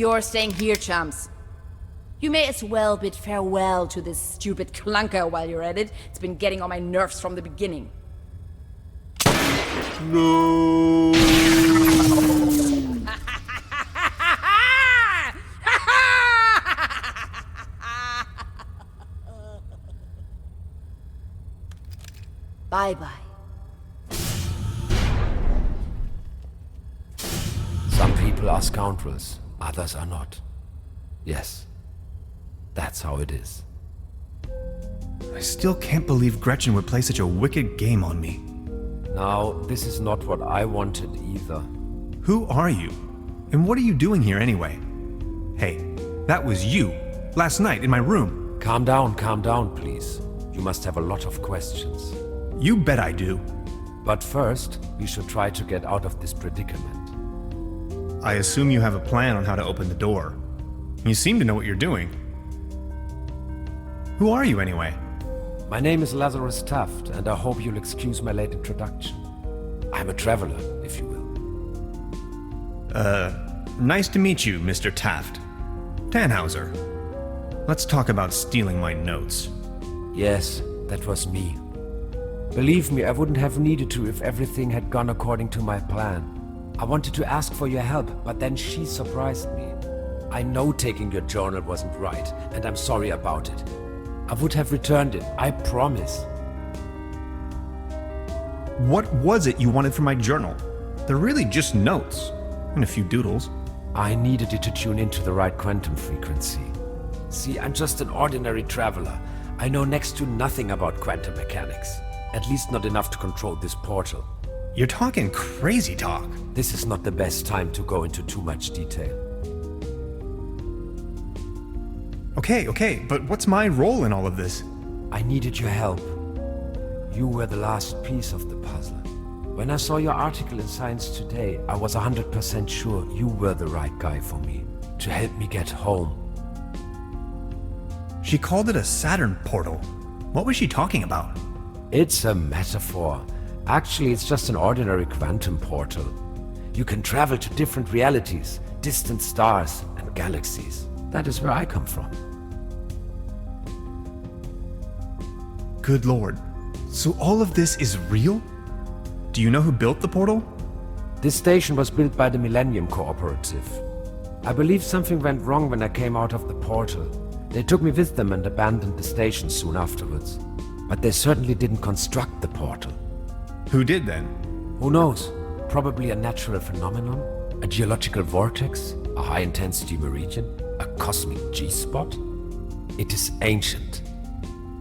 You're staying here, chums. You may as well bid farewell to this stupid clunker while you're at it. It's been getting on my nerves from the beginning. No. Bye-bye. Some people are scoundrels, others are not. Yes, that's how it is. I still can't believe Gretchen would play such a wicked game on me. Now, this is not what I wanted either. Who are you? And what are you doing here anyway? Hey, that was you, last night in my room. Calm down, please. You must have a lot of questions. You bet I do. But first, we should try to get out of this predicament. I assume you have a plan on how to open the door. You seem to know what you're doing. Who are you anyway? My name is Lazarus Taft, and I hope you'll excuse my late introduction. I'm a traveler, if you will. Nice to meet you, Mr. Taft. Tannhauser. Let's talk about stealing my notes. Yes, that was me. Believe me, I wouldn't have needed to if everything had gone according to my plan. I wanted to ask for your help, but then she surprised me. I know taking your journal wasn't right, and I'm sorry about it. I would have returned it, I promise. What was it you wanted from my journal? They're really just notes, and a few doodles. I needed it to tune into the right quantum frequency. See, I'm just an ordinary traveler. I know next to nothing about quantum mechanics. At least not enough to control this portal. You're talking crazy talk. This is not the best time to go into too much detail. Okay, but what's my role in all of this? I needed your help. You were the last piece of the puzzle. When I saw your article in Science Today, I was 100% sure you were the right guy for me, to help me get home. She called it a Saturn portal. What was she talking about? It's a metaphor. Actually, it's just an ordinary quantum portal. You can travel to different realities, distant stars, and galaxies. That is where I come from. Good lord. So all of this is real? Do you know who built the portal? This station was built by the Millennium Cooperative. I believe something went wrong when I came out of the portal. They took me with them and abandoned the station soon afterwards. But they certainly didn't construct the portal. Who did then? Who knows? Probably a natural phenomenon, a geological vortex, a high-intensity meridian, a cosmic G-spot. It is ancient.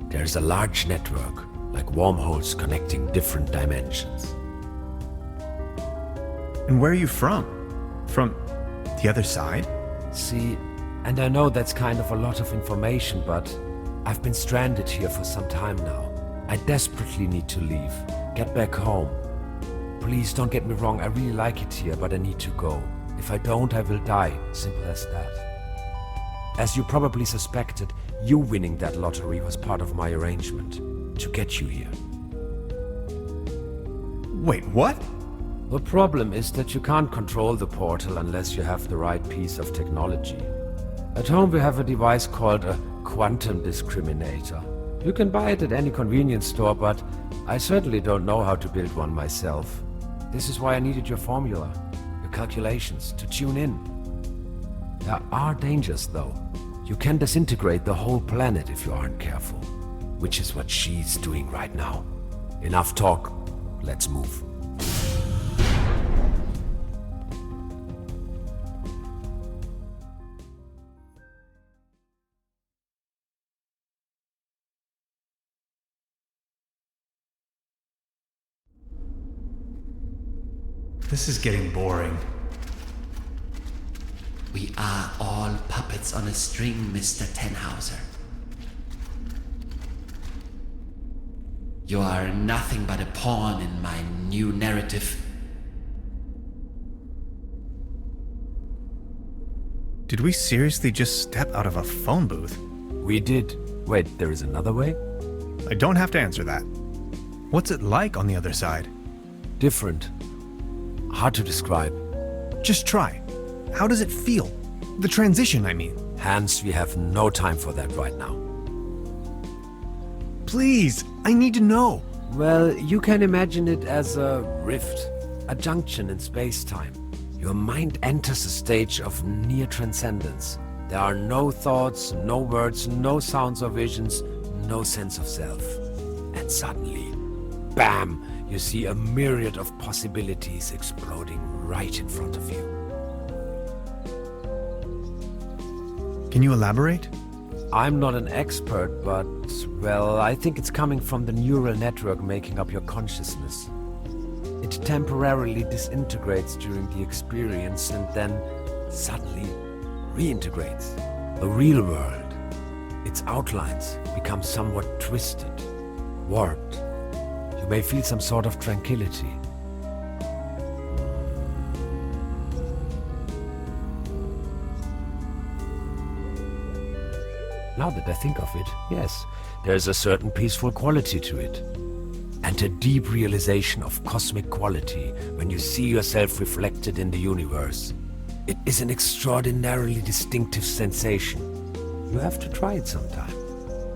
There is a large network, like wormholes connecting different dimensions. And where are you from? From the other side? See, and I know that's kind of a lot of information, but I've been stranded here for some time now. I desperately need to leave, get back home. Please don't get me wrong, I really like it here, but I need to go. If I don't, I will die, simple as that. As you probably suspected, you winning that lottery was part of my arrangement, to get you here. Wait, what? The problem is that you can't control the portal unless you have the right piece of technology. At home we have a device called a quantum discriminator. You can buy it at any convenience store, but I certainly don't know how to build one myself. This is why I needed your formula, your calculations, to tune in. There are dangers, though. You can disintegrate the whole planet if you aren't careful, which is what she's doing right now. Enough talk, let's move. This is getting boring. We are all puppets on a string, Mr. Tannhauser. You are nothing but a pawn in my new narrative. Did we seriously just step out of a phone booth? We did. Wait, there is another way? I don't have to answer that. What's it like on the other side? Different. Hard to describe. Just try. How does it feel? The transition, I mean. Hans, we have no time for that right now. Please, I need to know. Well, you can imagine it as a rift, a junction in space-time. Your mind enters a stage of near transcendence. There are no thoughts, no words, no sounds or visions, no sense of self. And suddenly, bam, you see a myriad of possibilities exploding right in front of you. Can you elaborate? I'm not an expert, but, well, I think it's coming from the neural network making up your consciousness. It temporarily disintegrates during the experience and then suddenly reintegrates. The real world, its outlines become somewhat twisted, warped. You may feel some sort of tranquility. Now that I think of it, yes, there's a certain peaceful quality to it. And a deep realization of cosmic quality when you see yourself reflected in the universe. It is an extraordinarily distinctive sensation. You have to try it sometime.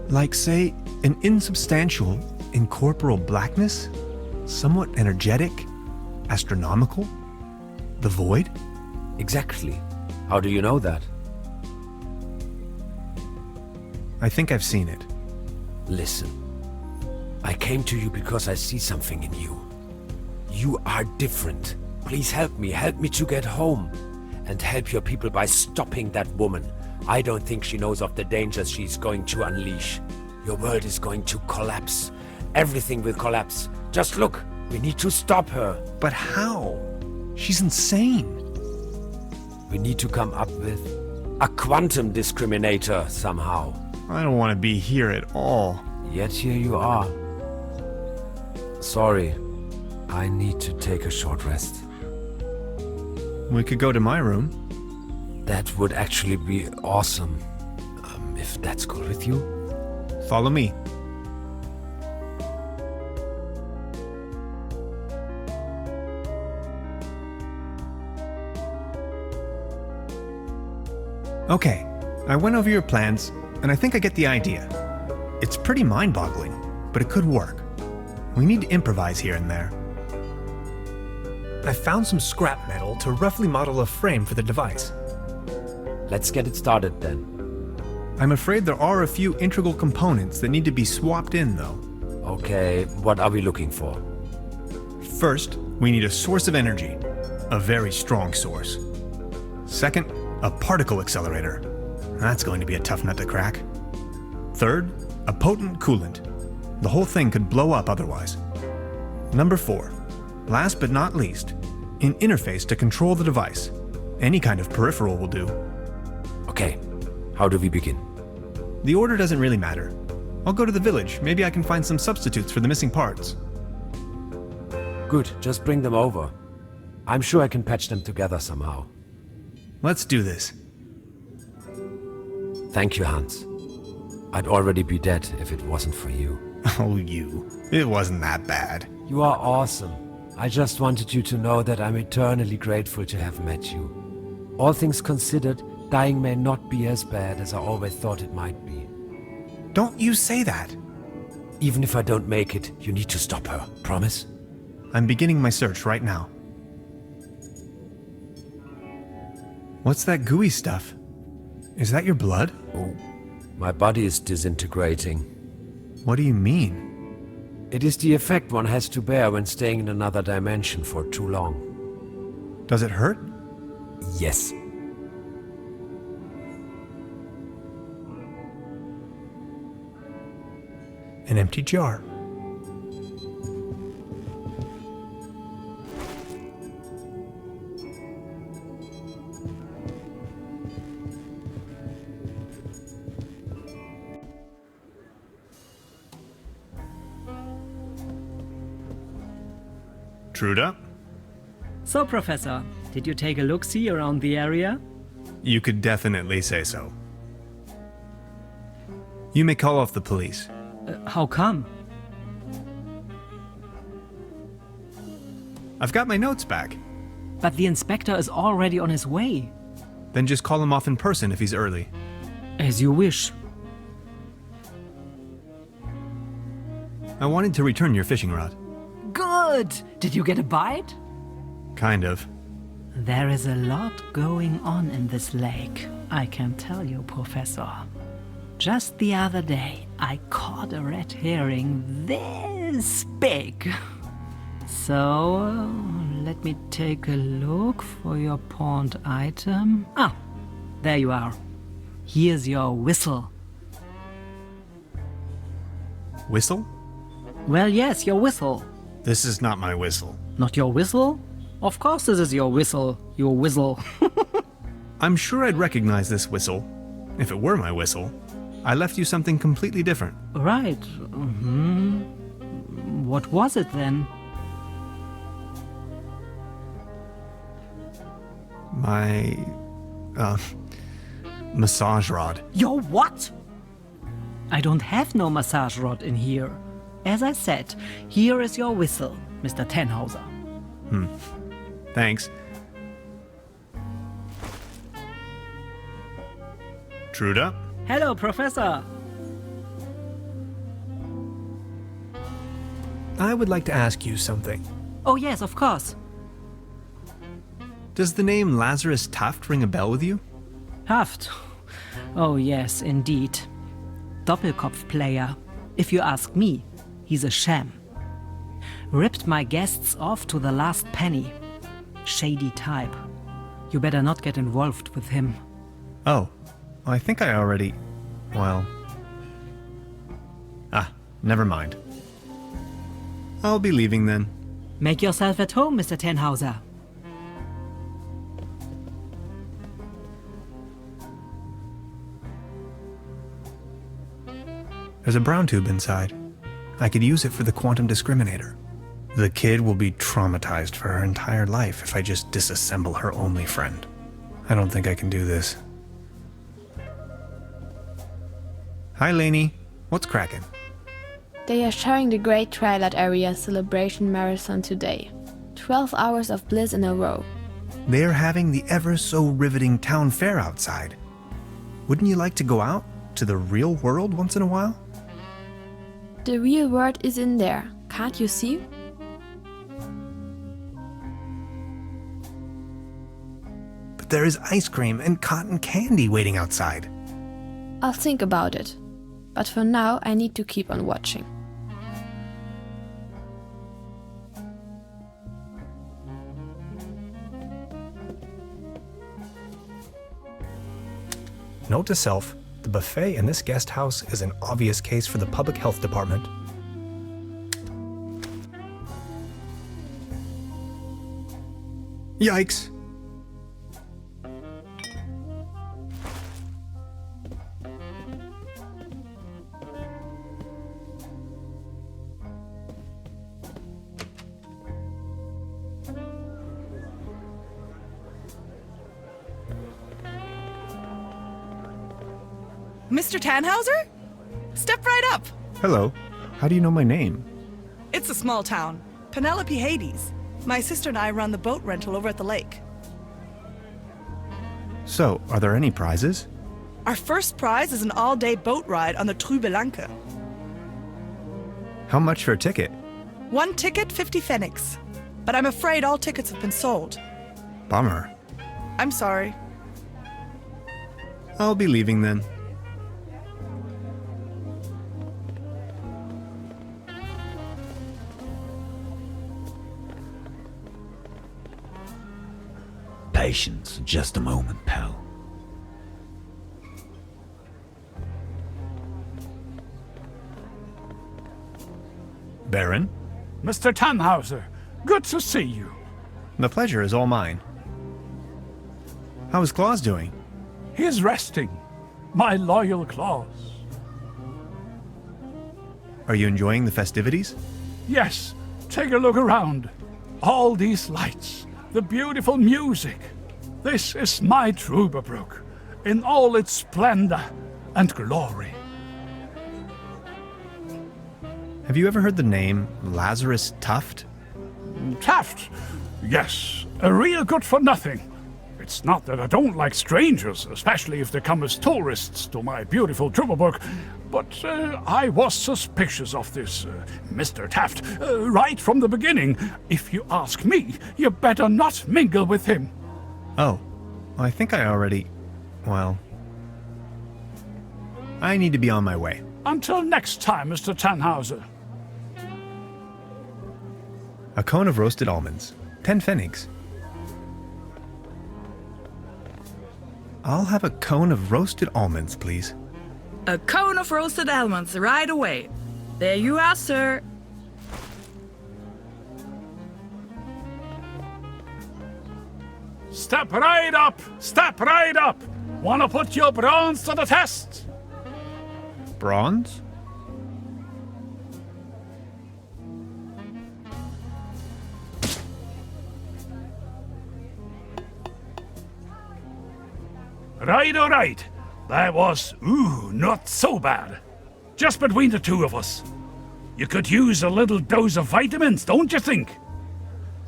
Like, say, an insubstantial, incorporeal blackness? Somewhat energetic? Astronomical? The void? Exactly. How do you know that? I think I've seen it. Listen. I came to you because I see something in you. You are different. Please help me to get home. And help your people by stopping that woman. I don't think she knows of the dangers she's going to unleash. Your world is going to collapse. Everything will collapse. Just look, we need to stop her. But how? She's insane. We need to come up with a quantum discriminator somehow. I don't want to be here at all. Yet here you are. Sorry, I need to take a short rest. We could go to my room. That would actually be awesome. If that's cool with you. Follow me. Okay, I went over your plans, and I think I get the idea. It's pretty mind-boggling, but it could work. We need to improvise here and there. I found some scrap metal to roughly model a frame for the device. Let's get it started then. I'm afraid there are a few integral components that need to be swapped in, though. Okay, what are we looking for? First, we need a source of energy. A very strong source. Second, a particle accelerator. That's going to be a tough nut to crack. Third, a potent coolant. The whole thing could blow up otherwise. Number 4, last but not least, an interface to control the device. Any kind of peripheral will do. Okay, how do we begin? The order doesn't really matter. I'll go to the village. Maybe I can find some substitutes for the missing parts. Good, just bring them over. I'm sure I can patch them together somehow. Let's do this. Thank you, Hans. I'd already be dead if it wasn't for you. Oh, you. It wasn't that bad. You are awesome. I just wanted you to know that I'm eternally grateful to have met you. All things considered, dying may not be as bad as I always thought it might be. Don't you say that. Even if I don't make it, you need to stop her. Promise? I'm beginning my search right now. What's that gooey stuff? Is that your blood? Oh, my body is disintegrating. What do you mean? It is the effect one has to bear when staying in another dimension for too long. Does it hurt? Yes. An empty jar. Truda? So, Professor, did you take a look-see around the area? You could definitely say so. You may call off the police. How come? I've got my notes back. But the inspector is already on his way. Then just call him off in person if he's early. As you wish. I wanted to return your fishing rod. Good! Did you get a bite? Kind of. There is a lot going on in this lake, I can tell you, Professor. Just the other day, I caught a red herring this big. So, let me take a look for your pawned item. Ah, there you are. Here's your whistle. Whistle? Well, yes, your whistle. This is not my whistle. Not your whistle? Of course this is your whistle, your whistle. I'm sure I'd recognize this whistle if it were my whistle. I left you something completely different. Right. What was it then? My, massage rod. Your what? I don't have no massage rod in here. As I said, here is your whistle, Mr. Tannhauser. Thanks. Truda? Hello, Professor. I would like to ask you something. Oh yes, of course. Does the name Lazarus Taft ring a bell with you? Haft. Oh yes, indeed. Doppelkopf player. If you ask me, he's a sham. Ripped my guests off to the last penny. Shady type. You better not get involved with him. Oh, I think I already... well... never mind. I'll be leaving then. Make yourself at home, Mr. Tannhauser. There's a brown tube inside. I could use it for the quantum discriminator. The kid will be traumatized for her entire life if I just disassemble her only friend. I don't think I can do this. Hi, Lainey. What's cracking? They are showing the Great Twilight Area Celebration Marathon today. 12 hours of bliss in a row. They're having the ever so riveting town fair outside. Wouldn't you like to go out to the real world once in a while? The real world is in there, can't you see? But there is ice cream and cotton candy waiting outside. I'll think about it. But for now, I need to keep on watching. Note to self, the buffet in this guest house is an obvious case for the public health department. Yikes! Mr. Tannhauser? Step right up. Hello. How do you know my name? It's a small town. Penelope Hades. My sister and I run the boat rental over at the lake. So, are there any prizes? Our first prize is an all-day boat ride on the Truberbrook. How much for a ticket? One ticket, 50 pfennigs. But I'm afraid all tickets have been sold. Bummer. I'm sorry. I'll be leaving then. Patience, just a moment, pal. Baron? Mr. Tannhauser, good to see you. The pleasure is all mine. How is Claus doing? He is resting. My loyal Claus. Are you enjoying the festivities? Yes, take a look around. All these lights, the beautiful music. This is my Truberbrook, in all its splendor and glory. Have you ever heard the name Lazarus Taft? Taft, yes, a real good-for-nothing. It's not that I don't like strangers, especially if they come as tourists to my beautiful Truberbrook, but I was suspicious of this Mr. Taft right from the beginning. If you ask me, you better not mingle with him. Oh, I think I already... well... I need to be on my way. Until next time, Mr. Tannhauser. A cone of roasted almonds. 10 pfennigs. I'll have a cone of roasted almonds, please. A cone of roasted almonds right away. There you are, sir. Step right up! Step right up! Wanna put your bronze to the test? Bronze? Right, all right. That was, not so bad. Just between the two of us. You could use a little dose of vitamins, don't you think?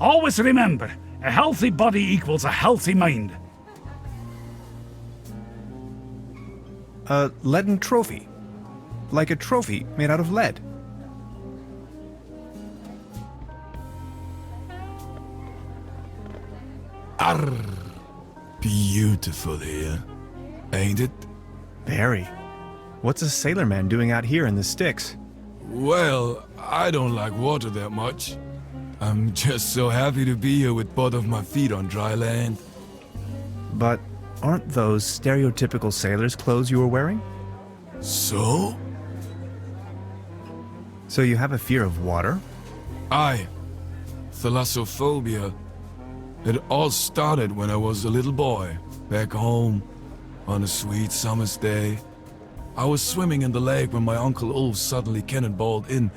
Always remember, a healthy body equals a healthy mind. A leaden trophy. Like a trophy made out of lead. Arr, beautiful here, ain't it? Very. What's a sailorman doing out here in the sticks? Well, I don't like water that much. I'm just so happy to be here with both of my feet on dry land. But aren't those stereotypical sailor's clothes you were wearing? So? So you have a fear of water? Aye. Thalassophobia. It all started when I was a little boy, back home, on a sweet summer's day. I was swimming in the lake when my Uncle Ulf suddenly cannonballed in.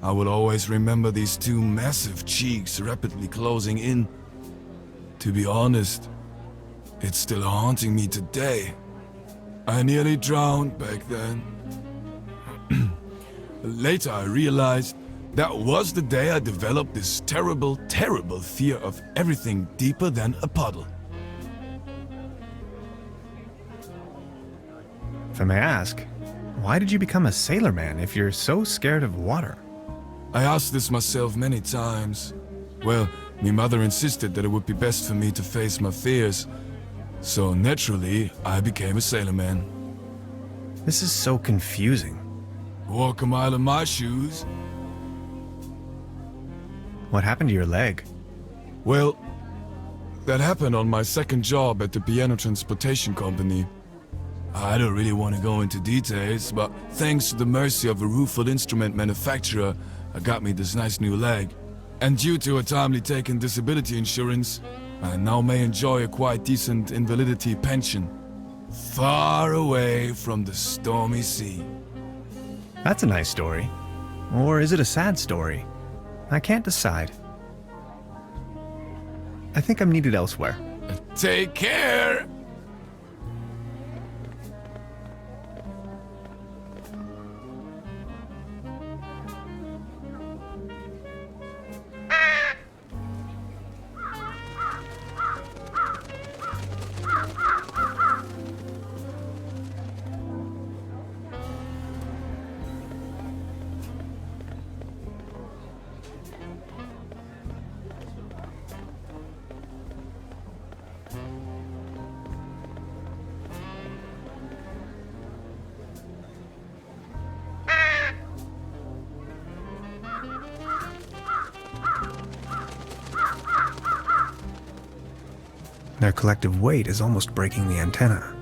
I would always remember these two massive cheeks rapidly closing in. To be honest, it's still haunting me today. I nearly drowned back then. Later I realized that was the day I developed this terrible, terrible fear of everything deeper than a puddle. If I may ask, why did you become a sailorman if you're so scared of water? I asked this myself many times. Well, my mother insisted that it would be best for me to face my fears. So naturally, I became a sailorman. This is so confusing. Walk a mile in my shoes. What happened to your leg? Well, that happened on my second job at the piano transportation company. I don't really want to go into details, but thanks to the mercy of a rueful instrument manufacturer, I got me this nice new leg. And due to a timely taken disability insurance, I now may enjoy a quite decent invalidity pension. Far away from the stormy sea. That's a nice story. Or is it a sad story? I can't decide. I think I'm needed elsewhere. Take care! Their collective weight is almost breaking the antenna.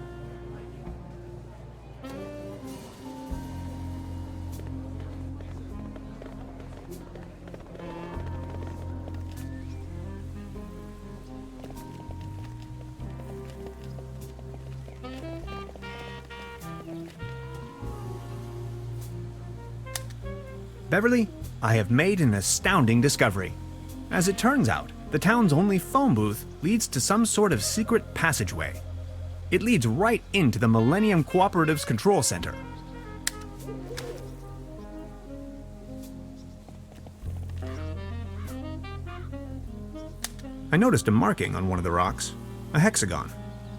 Beverly, I have made an astounding discovery. As it turns out, the town's only phone booth leads to some sort of secret passageway. It leads right into the Millennium Cooperative's control center. I noticed a marking on one of the rocks. A hexagon.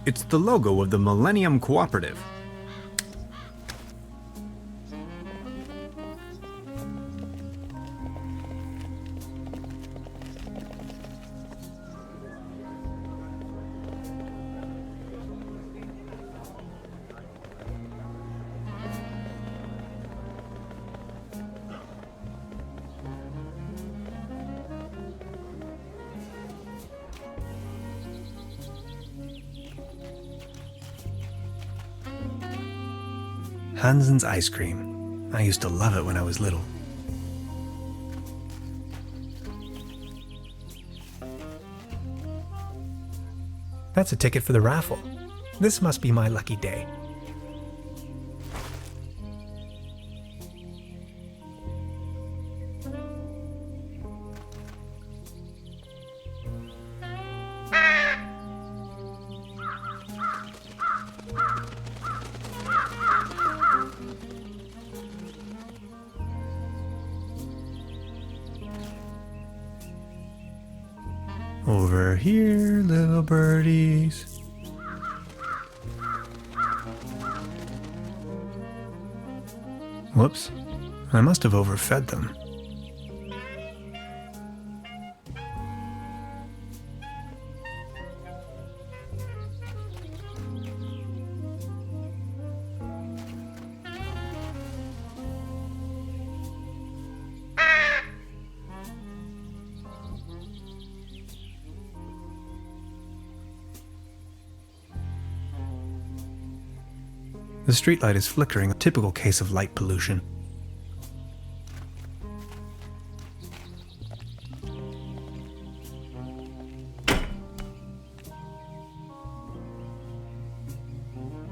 It's the logo of the Millennium Cooperative. Hansen's ice cream. I used to love it when I was little. That's a ticket for the raffle. This must be my lucky day. Over here, little birdies. Whoops, I must have overfed them. The streetlight is flickering, a typical case of light pollution.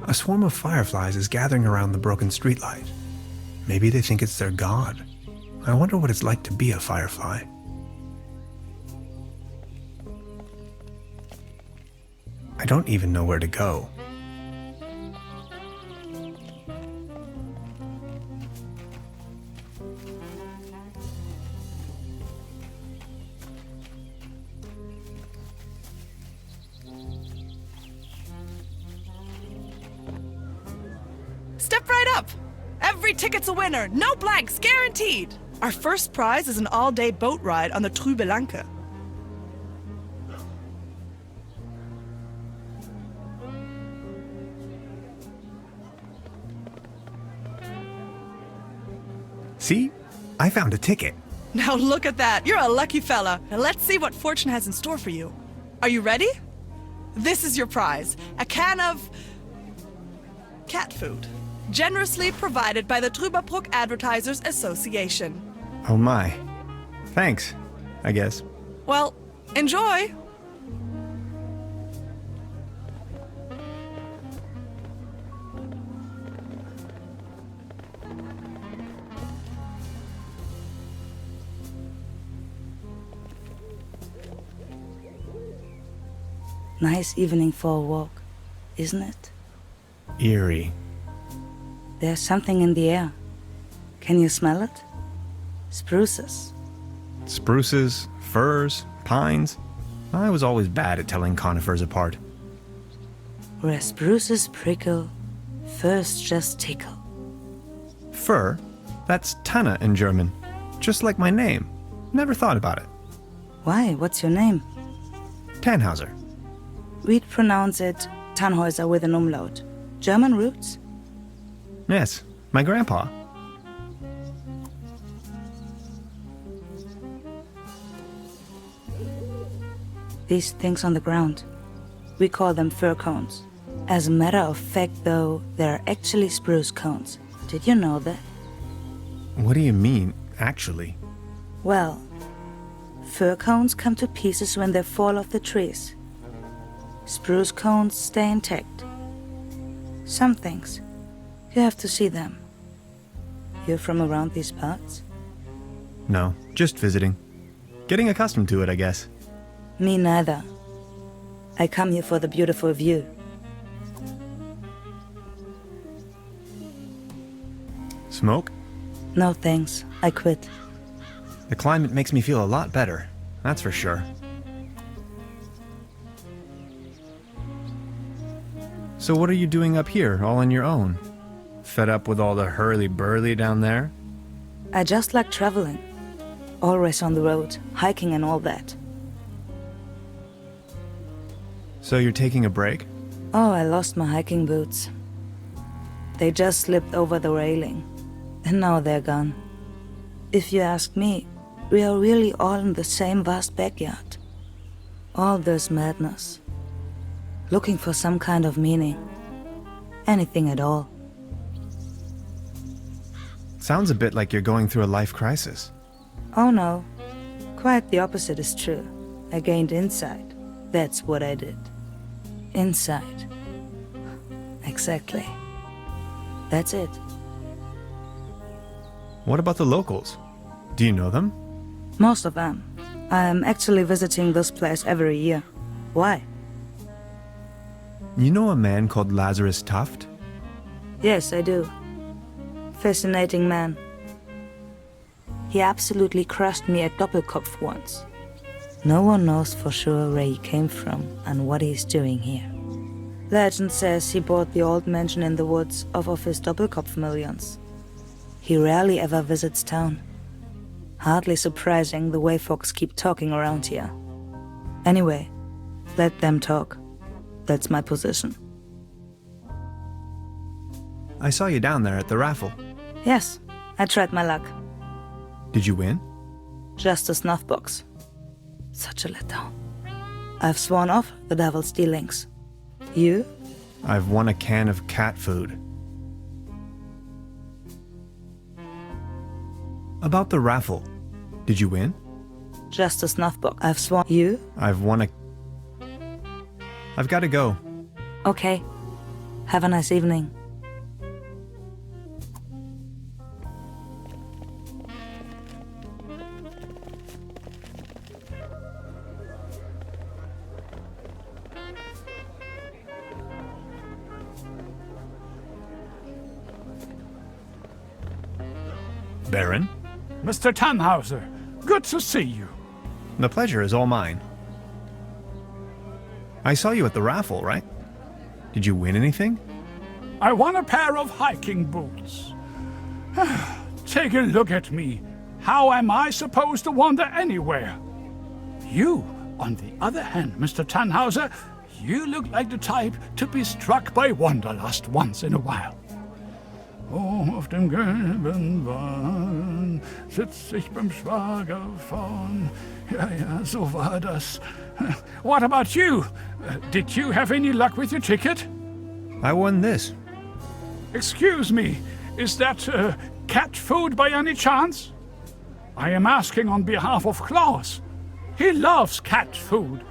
A swarm of fireflies is gathering around the broken streetlight. Maybe they think it's their god. I wonder what it's like to be a firefly. I don't even know where to go. Step right up! Every ticket's a winner, no blanks, guaranteed! Our first prize is an all-day boat ride on the Truberbrook. See? I found a ticket. Now look at that, you're a lucky fella. Now let's see what fortune has in store for you. Are you ready? This is your prize, a can of cat food. Generously provided by the Truberbrook Advertisers Association. Oh my. Thanks, I guess. Well, enjoy! Nice evening for a walk, isn't it? Eerie. There's something in the air. Can you smell it? Spruces. Spruces, firs, pines. I was always bad at telling conifers apart. Where spruces prickle, firs just tickle. Fir? That's Tanne in German. Just like my name. Never thought about it. Why? What's your name? Tannhauser. We'd pronounce it Tannhäuser with an umlaut. German roots? Yes, my grandpa. These things on the ground. We call them fir cones. As a matter of fact, though, they're actually spruce cones. Did you know that? What do you mean, actually? Well, fir cones come to pieces when they fall off the trees. Spruce cones stay intact. Some things. You have to see them. You're from around these parts? No, just visiting. Getting accustomed to it, I guess. Me neither. I come here for the beautiful view. Smoke? No thanks, I quit. The climate makes me feel a lot better, that's for sure. So what are you doing up here, all on your own? Fed up with all the hurly-burly down there? I just like traveling. Always on the road, hiking and all that. So you're taking a break? Oh, I lost my hiking boots. They just slipped over the railing. And now they're gone. If you ask me, we are really all in the same vast backyard. All this madness. Looking for some kind of meaning. Anything at all. Sounds a bit like you're going through a life crisis. Oh no. Quite the opposite is true. I gained insight. That's what I did. Insight. Exactly. That's it. What about the locals? Do you know them? Most of them. I am actually visiting this place every year. Why? You know a man called Lazarus Tuft? Yes, I do. Fascinating man. He absolutely crushed me at Doppelkopf once. No one knows for sure where he came from and what he's doing here. Legend says he bought the old mansion in the woods off of his Doppelkopf millions. He rarely ever visits town. Hardly surprising the way folks keep talking around here. Anyway, let them talk. That's my position. I saw you down there at the raffle. Yes, I tried my luck. Did you win? Just a snuff box. Such a letdown. I've sworn off the devil's dealings. You? I've won a can of cat food. About the raffle. Did you win? Just a snuff box. I've sworn. You? I've won a... I've got to go. Okay. Have a nice evening. Baron? Mr. Tannhauser, good to see you. The pleasure is all mine. I saw you at the raffle, right? Did you win anything? I won a pair of hiking boots. Take a look at me. How am I supposed to wander anywhere? You, on the other hand, Mr. Tannhauser, you look like the type to be struck by wanderlust once in a while. Oh, auf dem gelben Wagen sitz ich beim Schwager vorn. Ja, so war das. What about you? Did you have any luck with your ticket? I won this. Excuse me, is that cat food by any chance? I am asking on behalf of Klaus. He loves cat food.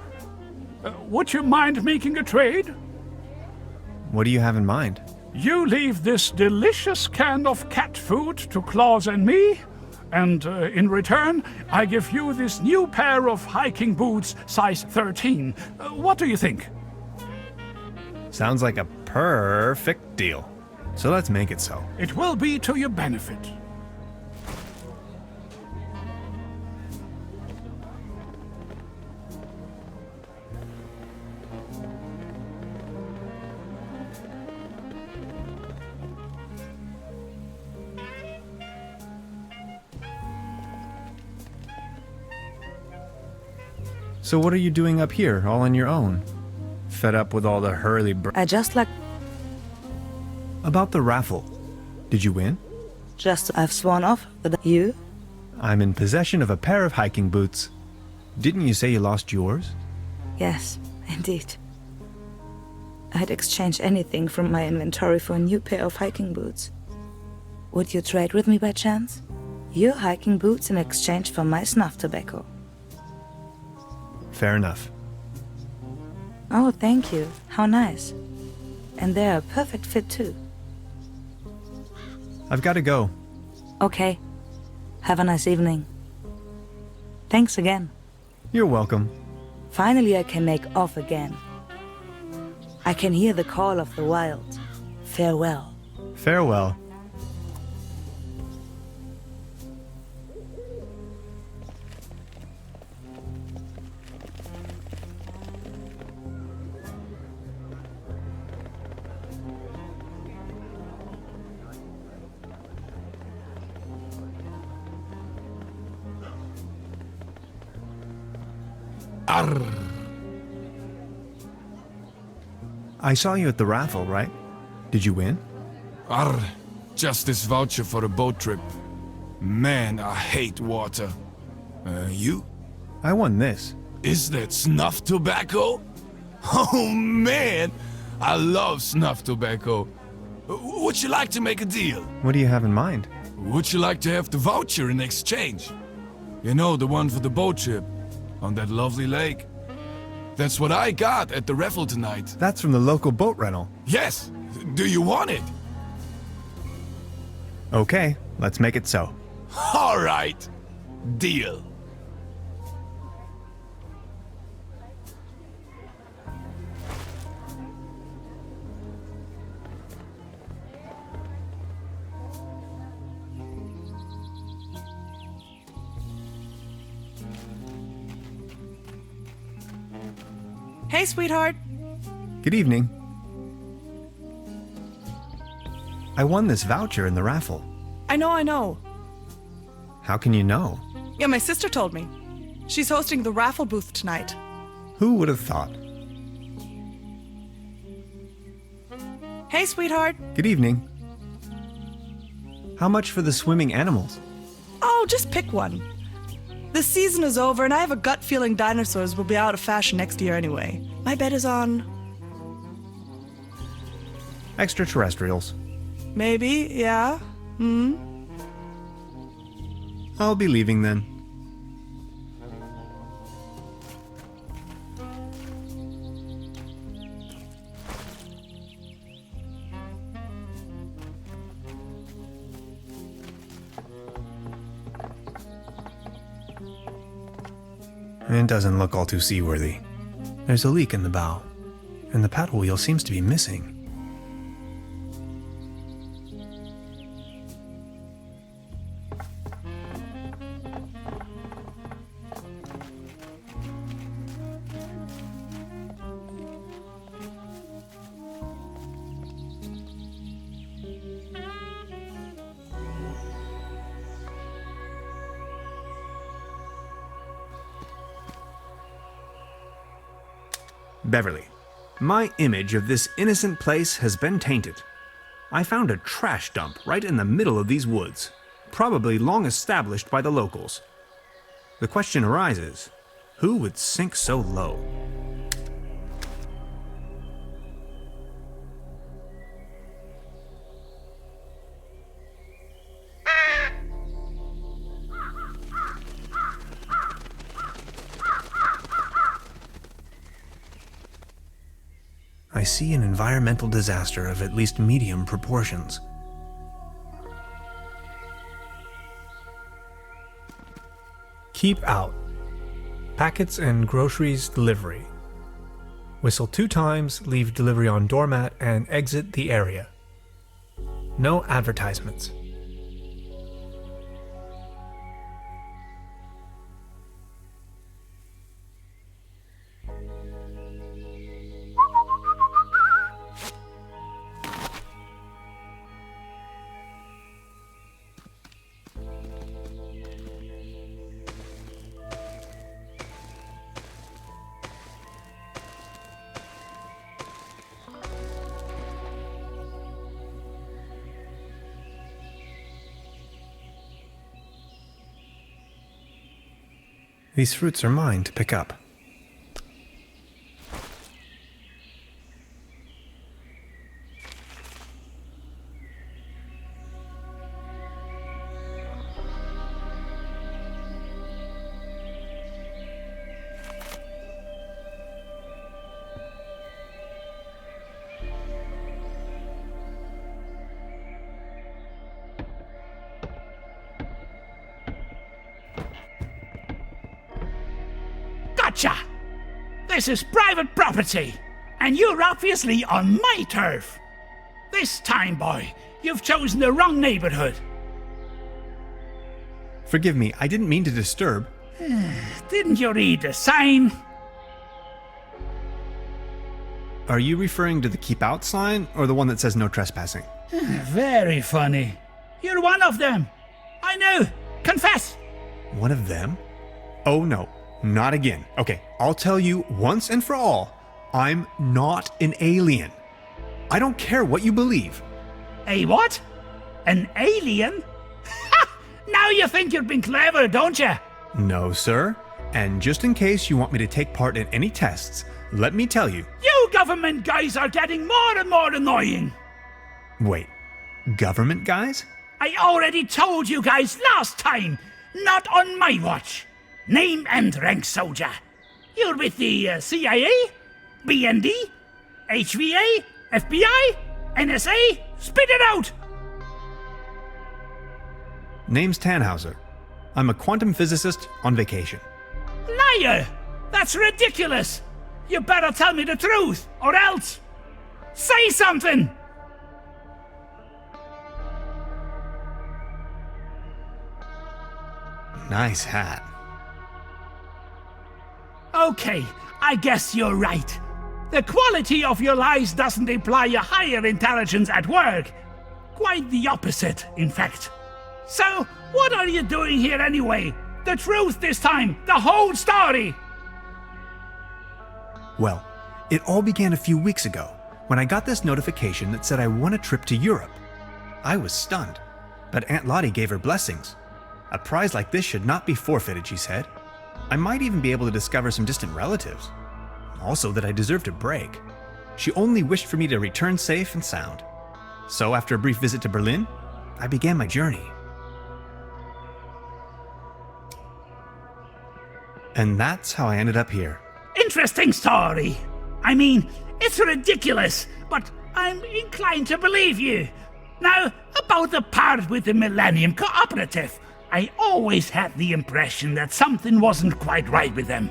Would you mind making a trade? What do you have in mind? You leave this delicious can of cat food to Klaus and me, and in return, I give you this new pair of hiking boots, size 13. What do you think? Sounds like a perfect deal. So let's make it so. It will be to your benefit. So what are you doing up here, all on your own? Fed up with all the I just like... About the raffle. Did you win? I've sworn off with you? I'm in possession of a pair of hiking boots. Didn't you say you lost yours? Yes, indeed. I'd exchange anything from my inventory for a new pair of hiking boots. Would you trade with me by chance? Your hiking boots in exchange for my snuff tobacco. Fair enough. Oh, thank you. How nice. And they're a perfect fit too. I've got to go. Okay. Have a nice evening. Thanks again. You're welcome. Finally I can make off again. I can hear the call of the wild. Farewell. Farewell. Arr. I saw you at the raffle, right? Did you win? Arr. Just this voucher for a boat trip. Man, I hate water. You? I won this. Is that snuff tobacco? Oh man, I love snuff tobacco. Would you like to make a deal? What do you have in mind? Would you like to have the voucher in exchange? You know, the one for the boat trip on that lovely lake. That's what I got at the raffle tonight. That's from the local boat rental. Yes. Do you want it? Okay, let's make it so. All right. Deal. Hey, sweetheart. Good evening. I won this voucher in the raffle. I know. How can you know? Yeah, my sister told me. She's hosting the raffle booth tonight. Who would have thought? Hey, sweetheart. Good evening. How much for the swimming animals? Oh, just pick one. The season is over, and I have a gut feeling dinosaurs will be out of fashion next year anyway. My bet is on... Extraterrestrials. Maybe, yeah. I'll be leaving then. It doesn't look all too seaworthy. There's a leak in the bow, and the paddle wheel seems to be missing. Beverly, my image of this innocent place has been tainted. I found a trash dump right in the middle of these woods, probably long established by the locals. The question arises, who would sink so low? I see an environmental disaster of at least medium proportions. Keep out. Packets and groceries delivery. Whistle 2 times, leave delivery on doormat, and exit the area. No advertisements. These fruits are mine to pick up. Gotcha! This is private property, and you're obviously on my turf. This time, boy, you've chosen the wrong neighborhood. Forgive me, I didn't mean to disturb. Didn't you read the sign? Are you referring to the keep out sign or the one that says no trespassing? Very funny. You're one of them. I know. Confess. One of them? Oh no. Not again. Okay, I'll tell you once and for all, I'm not an alien. I don't care what you believe. A what? An alien? Ha! Now you think you've been clever, don't you? No, sir. And just in case you want me to take part in any tests, let me tell you. You government guys are getting more and more annoying. Wait, government guys? I already told you guys last time. Not on my watch. Name and rank, soldier. You're with the CIA? BND? HVA? FBI? NSA? Spit it out! Name's Tannhauser. I'm a quantum physicist on vacation. Liar! That's ridiculous! You better tell me the truth, or else... Say something! Nice hat. Okay, I guess you're right. The quality of your lies doesn't imply a higher intelligence at work. Quite the opposite, in fact. So, what are you doing here anyway? The truth this time, the whole story! Well, it all began a few weeks ago when I got this notification that said I won a trip to Europe. I was stunned, but Aunt Lottie gave her blessings. A prize like this should not be forfeited, she said. I might even be able to discover some distant relatives. Also that I deserved a break. She only wished for me to return safe and sound. So after a brief visit to Berlin, I began my journey. And that's how I ended up here. Interesting story. I mean, it's ridiculous, but I'm inclined to believe you. Now, about the part with the Millennium Cooperative, I always had the impression that something wasn't quite right with them.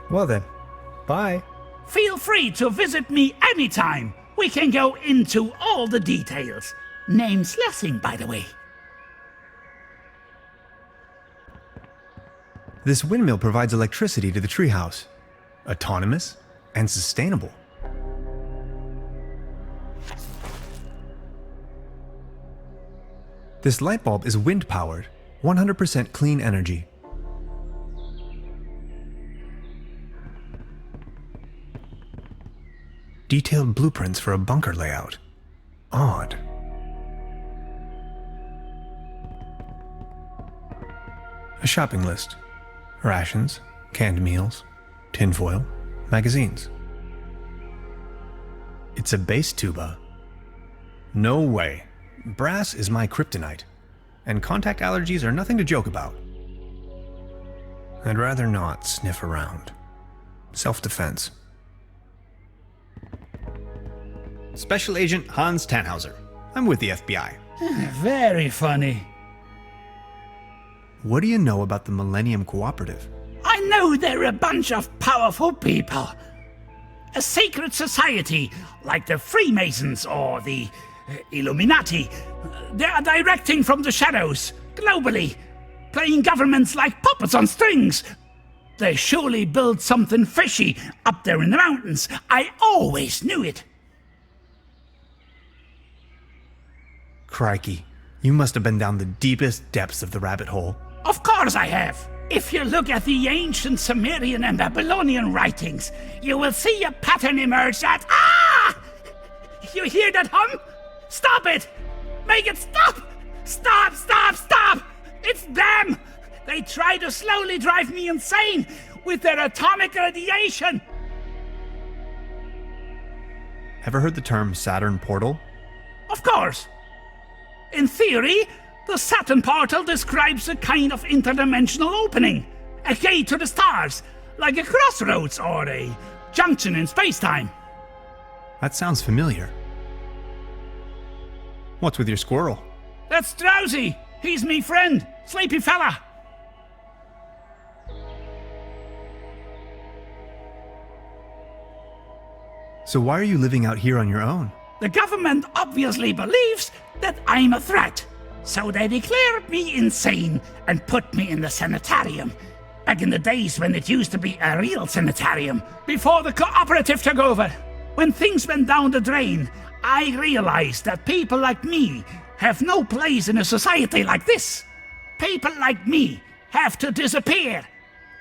Well then, bye. Feel free to visit me anytime. We can go into all the details. Name's Lessing, by the way. This windmill provides electricity to the treehouse. Autonomous and sustainable. This light bulb is wind-powered, 100% clean energy. Detailed blueprints for a bunker layout. Odd. A shopping list. Rations, canned meals, tinfoil, magazines. It's a bass tuba. No way. Brass is my kryptonite, and contact allergies are nothing to joke about. I'd rather not sniff around. Self-defense. Special Agent Hans Tannhauser. I'm with the FBI. Very funny. What do you know about the Millennium Cooperative? I know they're a bunch of powerful people. A secret society, like the Freemasons or the Illuminati. They are directing from the shadows, globally, playing governments like puppets on strings. They surely built something fishy up there in the mountains. I always knew it. Crikey, you must have been down the deepest depths of the rabbit hole. Of course I have. If you look at the ancient Sumerian and Babylonian writings, you will see a pattern emerge that... Ah! You hear that hum? Stop it! Make it stop! Stop, stop, stop! It's them! They try to slowly drive me insane with their atomic radiation! Ever heard the term Saturn portal? Of course! In theory, the Saturn portal describes a kind of interdimensional opening, a gate to the stars, like a crossroads or a junction in space-time. That sounds familiar. What's with your squirrel? That's Drowsy. He's me friend, sleepy fella. So why are you living out here on your own? The government obviously believes that I'm a threat, so they declared me insane and put me in the sanitarium. Back in the days when it used to be a real sanitarium, before the cooperative took over. When things went down the drain, I realized that people like me have no place in a society like this. People like me have to disappear.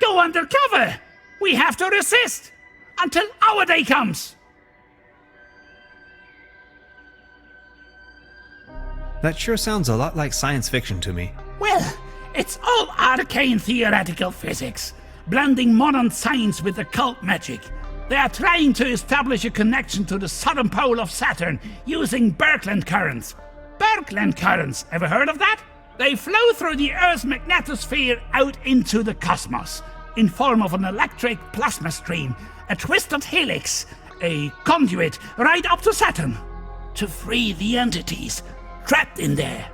Go undercover. We have to resist until our day comes. That sure sounds a lot like science fiction to me. Well, it's all arcane theoretical physics, blending modern science with occult magic. They are trying to establish a connection to the southern pole of Saturn using Birkeland currents. Birkeland currents, ever heard of that? They flow through the Earth's magnetosphere out into the cosmos, in form of an electric plasma stream, a twisted helix, a conduit right up to Saturn, to free the entities trapped in there.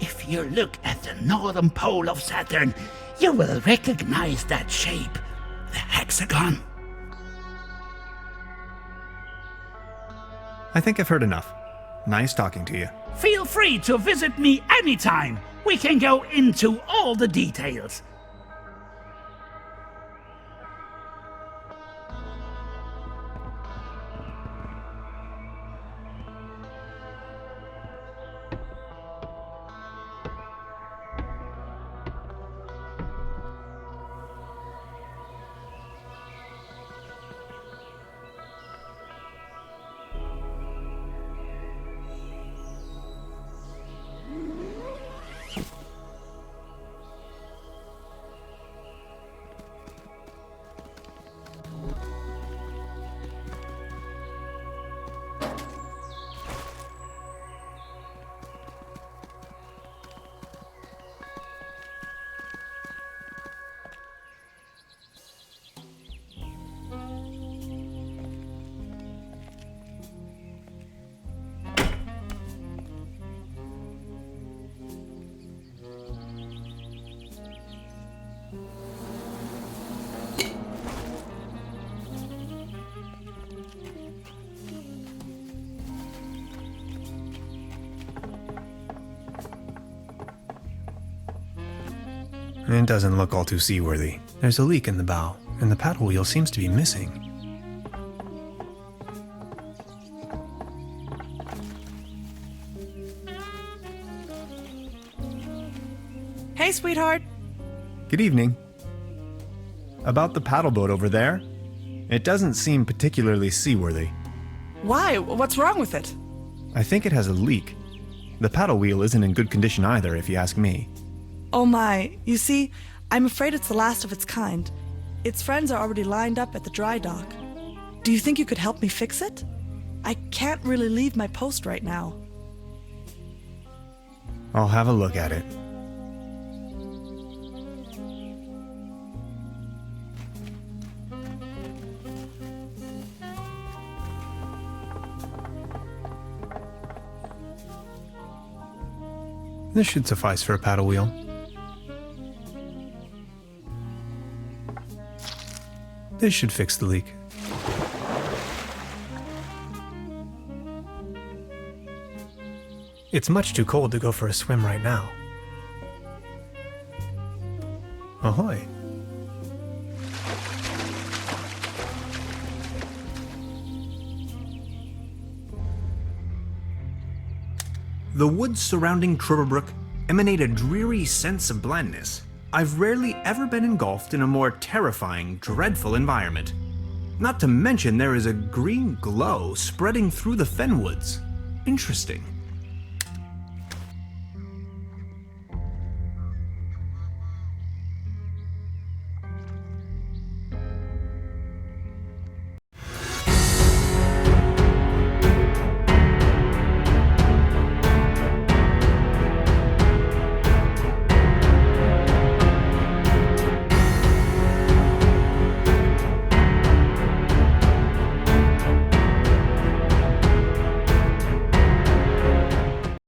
If you look at the northern pole of Saturn, you will recognize that shape, the hexagon. I think I've heard enough. Nice talking to you. Feel free to visit me anytime. We can go into all the details. It doesn't look all too seaworthy. There's a leak in the bow, and the paddle wheel seems to be missing. Hey, sweetheart. Good evening. About the paddle boat over there? It doesn't seem particularly seaworthy. Why? What's wrong with it? I think it has a leak. The paddle wheel isn't in good condition either, if you ask me. Oh my, you see, I'm afraid it's the last of its kind. Its friends are already lined up at the dry dock. Do you think you could help me fix it? I can't really leave my post right now. I'll have a look at it. This should suffice for a paddle wheel. This should fix the leak. It's much too cold to go for a swim right now. Ahoy! The woods surrounding Truberbrook emanate a dreary sense of blandness. I've rarely ever been engulfed in a more terrifying, dreadful environment. Not to mention there is a green glow spreading through the fenwoods. Interesting.